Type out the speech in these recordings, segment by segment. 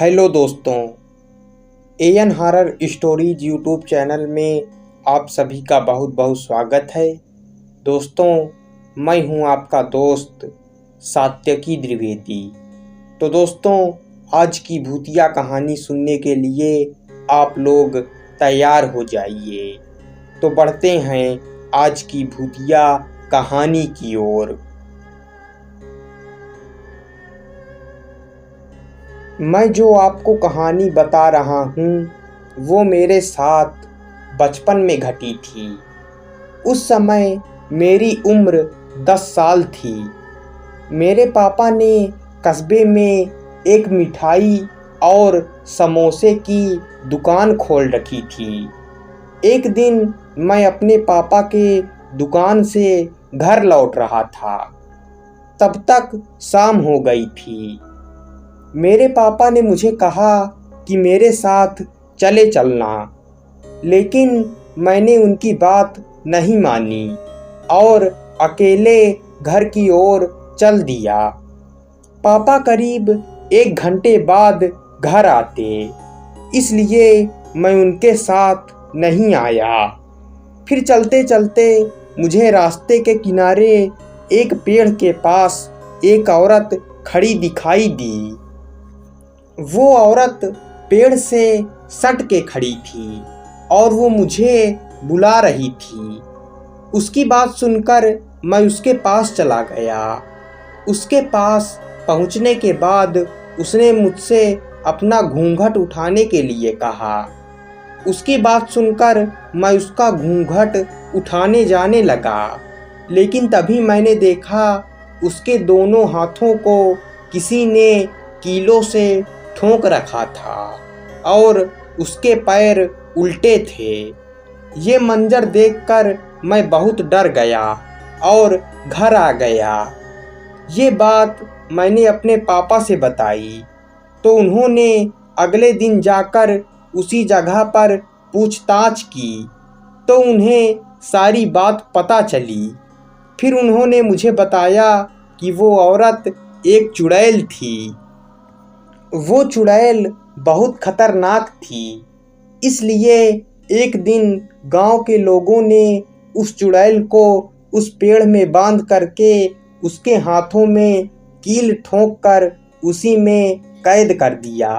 Hello दोस्तों, AN horror stories YouTube channel में आप सभी का बहुत बहुत स्वागत है। दोस्तों, मैं हूं आपका दोस्त सात्यकी द्विवेदी। तो दोस्तों, आज की भूतिया कहानी सुनने के लिए आप लोग तैयार हो जाइए। तो बढ़ते हैं आज की भूतिया कहानी की ओर। मैं जो आपको कहानी बता रहा हूँ वो मेरे साथ बचपन में घटी थी। उस समय मेरी उम्र 10 साल थी। मेरे पापा ने कस्बे में एक मिठाई और समोसे की दुकान खोल रखी थी। एक दिन मैं अपने पापा के दुकान से घर लौट रहा था। तब तक शाम हो गई थी। मेरे पापा ने मुझे कहा कि मेरे साथ चले चलना, लेकिन मैंने उनकी बात नहीं मानी और अकेले घर की ओर चल दिया। पापा करीब 1 घंटे बाद घर आते, इसलिए मैं उनके साथ नहीं आया। फिर चलते चलते मुझे रास्ते के किनारे एक पेड़ के पास एक औरत खड़ी दिखाई दी। वो औरत पेड़ से सट के खड़ी थी और वो मुझे बुला रही थी। उसकी बात सुनकर मैं उसके पास चला गया। उसके पास पहुंचने के बाद उसने मुझसे अपना घूंघट उठाने के लिए कहा। उसकी बात सुनकर मैं उसका घूंघट उठाने जाने लगा, लेकिन तभी मैंने देखा उसके दोनों हाथों को किसी ने कीलों से ठोक रखा था और उसके पैर उल्टे थे। ये मंजर देखकर मैं बहुत डर गया और घर आ गया। ये बात मैंने अपने पापा से बताई, तो उन्होंने अगले दिन जाकर उसी जगह पर पूछताछ की, तो उन्हें सारी बात पता चली। फिर उन्होंने मुझे बताया कि वो औरत एक चुड़ैल थी। वो चुड़ैल बहुत खतरनाक थी, इसलिए एक दिन गांव के लोगों ने उस चुड़ैल को उस पेड़ में बांध करके उसके हाथों में कील ठोंक कर उसी में कैद कर दिया।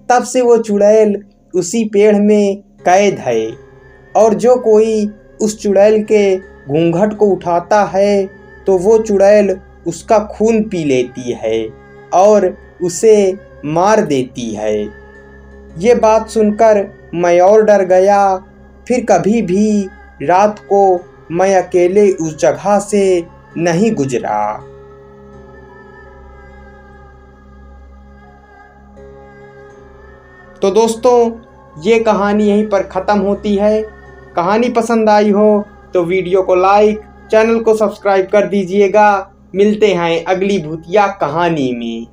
तब से वो चुड़ैल उसी पेड़ में कैद है, और जो कोई उस चुड़ैल के घूंघट को उठाता है तो वो चुड़ैल उसका खून पी लेती है और उसे मार देती है। ये बात सुनकर मैं और डर गया। फिर कभी भी रात को मैं अकेले उस जगह से नहीं गुजरा। तो दोस्तों, ये कहानी यहीं पर ख़त्म होती है। कहानी पसंद आई हो तो वीडियो को लाइक, चैनल को सब्सक्राइब कर दीजिएगा। मिलते हैं अगली भूतिया कहानी में।